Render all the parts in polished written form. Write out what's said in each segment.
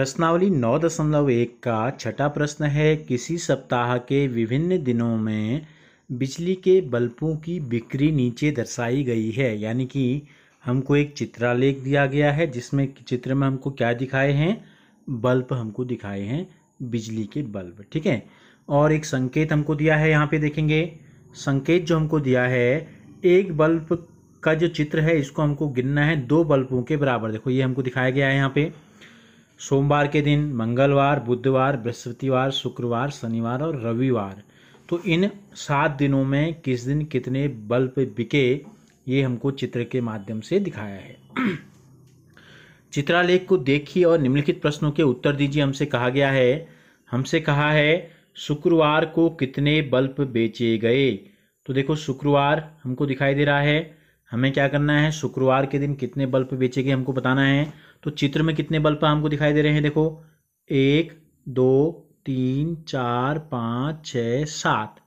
प्रश्नावली 9.1 का छठा प्रश्न है, किसी सप्ताह के विभिन्न दिनों में बिजली के बल्बों की बिक्री नीचे दर्शाई गई है। यानी कि हमको एक चित्रालेख दिया गया है जिसमें चित्र में हमको क्या दिखाए हैं, बल्ब हमको दिखाए हैं, बिजली के बल्ब। ठीक है, और एक संकेत हमको दिया है, यहाँ पे देखेंगे संकेत जो हमको दिया है, एक बल्ब का जो चित्र है इसको हमको गिनना है 2 बल्बों के बराबर। देखो ये हमको दिखाया गया है यहाँ पे, सोमवार के दिन, मंगलवार, बुधवार, बृहस्पतिवार, शुक्रवार, शनिवार और रविवार। तो इन 7 दिनों में किस दिन कितने बल्ब बिके, ये हमको चित्र के माध्यम से दिखाया है। चित्रालेख को देखिए और निम्नलिखित प्रश्नों के उत्तर दीजिए। हमसे कहा है शुक्रवार को कितने बल्ब बेचे गए। तो देखो शुक्रवार हमको दिखाई दे रहा है, हमें क्या करना है, शुक्रवार के दिन कितने बल्ब बेचे गए हमको बताना है। तो चित्र में कितने बल्ब हमको दिखाई दे रहे हैं, देखो 1 2 3 4 5 6 7।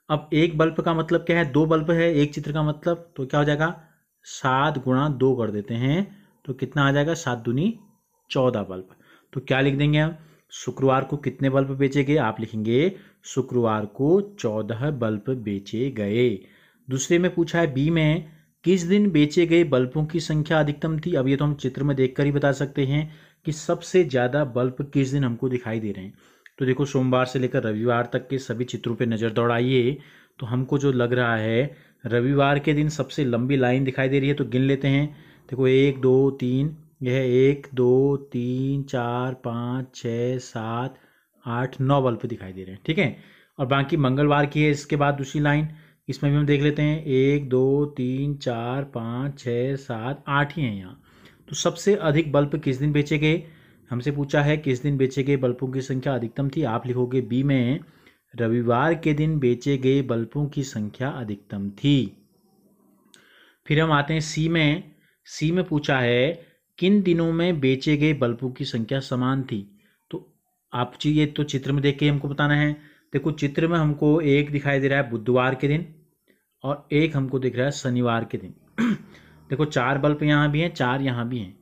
अब एक बल्ब का मतलब क्या है, 2 बल्ब है एक चित्र का मतलब, तो क्या हो जाएगा 7 गुणा 2 कर देते हैं तो कितना आ जाएगा, 7 दूनी 14 बल्ब। तो क्या लिख देंगे हम, शुक्रवार को कितने बल्ब बेचे गए, आप लिखेंगे शुक्रवार को 14 बल्ब बेचे गए। दूसरे में पूछा है बी में, किस दिन बेचे गए बल्बों की संख्या अधिकतम थी। अब ये तो हम चित्र में देखकर ही बता सकते हैं कि सबसे ज़्यादा बल्ब किस दिन हमको दिखाई दे रहे हैं। तो देखो सोमवार से लेकर रविवार तक के सभी चित्रों पे नज़र दौड़ाइए, तो हमको जो लग रहा है रविवार के दिन सबसे लंबी लाइन दिखाई दे रही है। तो गिन लेते हैं, देखो 1 2 3, यह 1 2 3 4 5 6 7 8 9 बल्ब दिखाई दे रहे हैं। ठीक है, और बाकी मंगलवार की है इसके बाद दूसरी लाइन, इसमें भी हम देख लेते हैं 1 2 3 4 5 6 7 8 ही हैं यहाँ। तो सबसे अधिक बल्ब किस दिन बेचे गए, हमसे पूछा है किस दिन बेचे गए बल्बों की संख्या अधिकतम थी, आप लिखोगे बी में रविवार के दिन बेचे गए बल्बों की संख्या अधिकतम थी। फिर हम आते हैं सी में पूछा है किन दिनों में बेचे गए बल्बों की संख्या समान थी। तो आप ये तो चित्र में देख के हमको बताना है। देखो चित्र में हमको एक दिखाई दे रहा है बुधवार के दिन और एक हमको दिख रहा है शनिवार के दिन। देखो 4 बल्ब यहाँ भी हैं, 4 यहाँ भी हैं,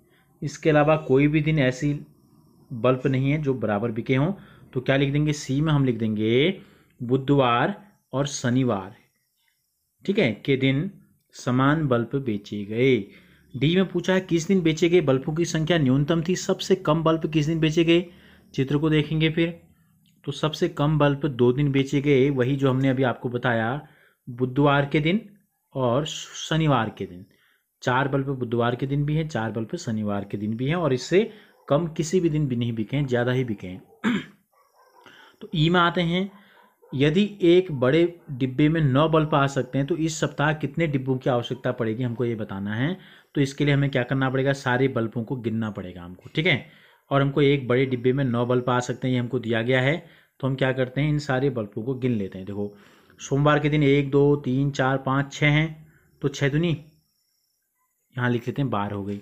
इसके अलावा कोई भी दिन ऐसी बल्ब नहीं है जो बराबर बिके हों। तो क्या लिख देंगे, सी में हम लिख देंगे बुधवार और शनिवार, ठीक है, के दिन समान बल्ब बेचे गए। डी में पूछा है किस दिन बेचे गए बल्बों की संख्या न्यूनतम थी, सबसे कम बल्ब किस दिन बेचे गए। चित्र को देखेंगे फिर, तो सबसे कम बल्ब 2 दिन बेचे गए, वही जो हमने अभी आपको बताया, बुधवार के दिन और शनिवार के दिन। 4 बल्ब बुधवार के दिन भी हैं, 4 बल्ब शनिवार के दिन भी हैं, और इससे कम किसी भी दिन भी नहीं बिके हैं, ज़्यादा ही बिके हैं। तो ई में आते हैं, यदि एक बड़े डिब्बे में 9 बल्ब आ सकते हैं तो इस सप्ताह कितने डिब्बों की आवश्यकता पड़ेगी, हमको ये बताना है। तो इसके लिए हमें क्या करना पड़ेगा, सारे बल्बों को गिनना पड़ेगा हमको। ठीक है, और हमको एक बड़े डिब्बे में 9 बल्ब आ सकते हैं, ये हमको दिया गया है। तो हम क्या करते हैं, इन सारे बल्बों को गिन लेते हैं। देखो सोमवार के दिन 1 2 3 4 5 6 हैं, तो 6 दूनी यहाँ लिख लेते हैं 12 हो गई।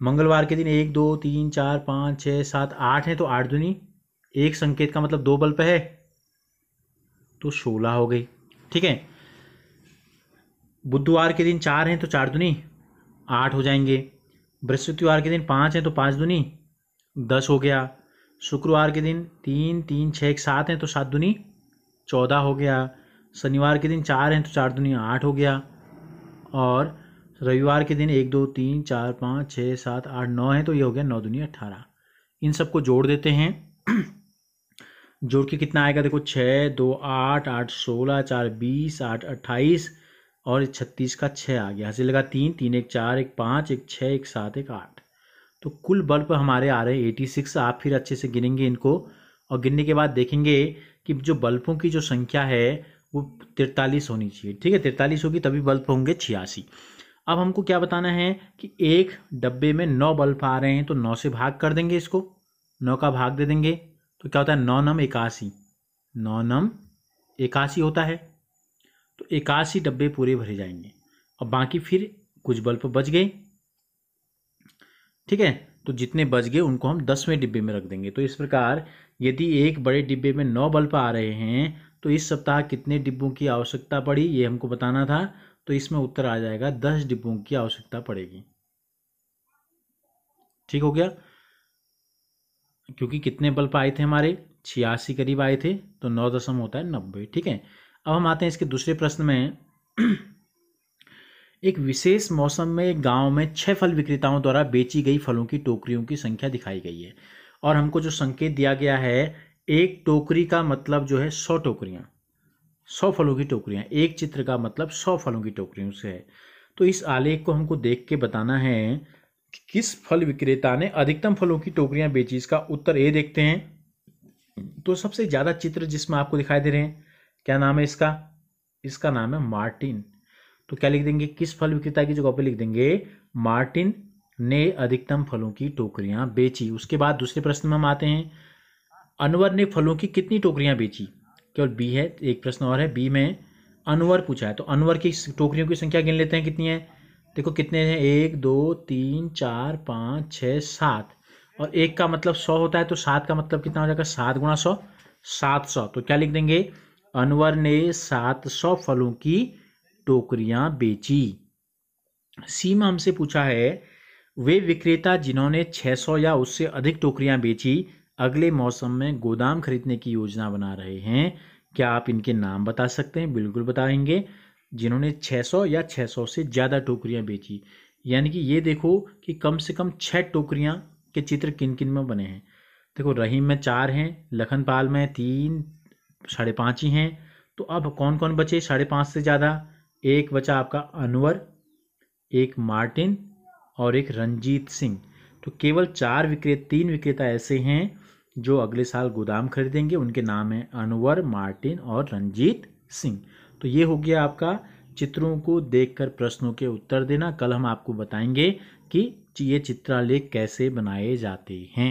मंगलवार के दिन 1 2 3 4 5 6 7 8 हैं, तो 8 दूनी, एक संकेत का मतलब 2 बल्ब है, तो 16 हो गई। ठीक है, बुधवार के दिन 4 हैं, तो 4 दूनी 8 हो जाएंगे। बृहस्पतिवार के दिन 5 हैं, तो 5 दूनी 10 हो गया। शुक्रवार के दिन 3 3 6 7 हैं, तो 7 दूनी 14 हो गया। शनिवार के दिन 4 हैं, तो 4 दूनी 8 हो गया। और रविवार के दिन 1 2 3 4 5 6 7 8 9 हैं, तो ये हो गया 9 दूनी 18। इन सबको जोड़ देते हैं। जोड़ के कितना आएगा, देखो 6 2 8 8 16 4 20 8 28 और 36 का 6 आ गया। हंसी लगा 3 3 1 4 1 5 1 6 1 7 1 8। तो कुल बल्ब हमारे आ रहे हैं 86। आप फिर अच्छे से गिनेंगे इनको, और गिनने के बाद देखेंगे कि जो बल्बों की जो संख्या है वो 43 होनी चाहिए। ठीक है, 43 होगी तभी बल्ब होंगे 86। अब हमको क्या बताना है कि एक डब्बे में 9 बल्ब आ रहे हैं, तो 9 से भाग कर देंगे, इसको 9 का भाग दे देंगे, तो क्या होता है 9 नम 81, 9 नम 81 होता है। तो 81 डब्बे पूरे भरे जाएंगे, और बाकी फिर कुछ बल्ब बच गए। ठीक है, तो जितने बच गए उनको हम 10वें डिब्बे में रख देंगे। तो इस प्रकार यदि एक बड़े डिब्बे में 9 बल्ब आ रहे हैं तो इस सप्ताह कितने डिब्बों की आवश्यकता पड़ी, ये हमको बताना था। तो इसमें उत्तर आ जाएगा 10 डिब्बों की आवश्यकता पड़ेगी। ठीक हो गया। क्योंकि कितने बल्ब आए थे हमारे, 86 करीब आए थे, तो 9 दशम होता है 90। ठीक है, अब हम आते हैं इसके दूसरे प्रश्न में। एक विशेष मौसम में एक गांव में 6 फल विक्रेताओं द्वारा बेची गई फलों की टोकरियों की संख्या दिखाई गई है, और हमको जो संकेत दिया गया है, एक टोकरी का मतलब जो है 100 टोकरियां, 100 फलों की टोकरियां, एक चित्र का मतलब 100 फलों की टोकरियों से है। तो इस आलेख को हमको देख के बताना है कि किस फल विक्रेता ने अधिकतम फलों की टोकरियां बेची। इसका उत्तर ए देखते हैं। तो सबसे ज़्यादा चित्र जिसमें आपको दिखाई दे रहे हैं, क्या नाम है इसका? इसका नाम है मार्टिन। तो क्या लिख देंगे? किस फल विक्रेता की जगह पे लिख देंगे मार्टिन ने अधिकतम फलों की टोकरियां बेची। उसके बाद दूसरे प्रश्न में हम आते हैं। अनवर ने फलों की कितनी टोकरियां बेची? केवल बी है, एक प्रश्न और है, बी में अनवर पूछा है, तो अनवर की टोकरियों की संख्या गिन लेते हैं कितनी है। देखो कितने हैं, 1 2 3 4 5 6 7, और एक का मतलब 100 होता है, तो 7 का मतलब कितना हो जाएगा, 7 गुणा 100, 700। तो क्या लिख देंगे, अनवर ने 700 फलों की टोकरियां बेची। सी में हमसे पूछा है, वे विक्रेता जिन्होंने 600 या उससे अधिक टोकरियां बेची अगले मौसम में गोदाम खरीदने की योजना बना रहे हैं, क्या आप इनके नाम बता सकते हैं? बिल्कुल बताएंगे। जिन्होंने 600 या 600 से ज़्यादा टोकरियां बेची, यानी कि ये देखो कि कम से कम 6 टोकरियां के चित्र किन किन में बने हैं। देखो रहीम में 4 हैं, लखनपाल में 3, 5.5 ही हैं। तो अब कौन कौन बचे 5.5 से ज़्यादा? एक बचा आपका अनवर, एक मार्टिन और एक रंजीत सिंह। तो केवल 3 विक्रेता ऐसे हैं जो अगले साल गोदाम खरीदेंगे, उनके नाम हैं अनवर, मार्टिन और रंजीत सिंह। तो ये हो गया आपका चित्रों को देखकर प्रश्नों के उत्तर देना। कल हम आपको बताएंगे कि ये चित्रालेख कैसे बनाए जाते हैं।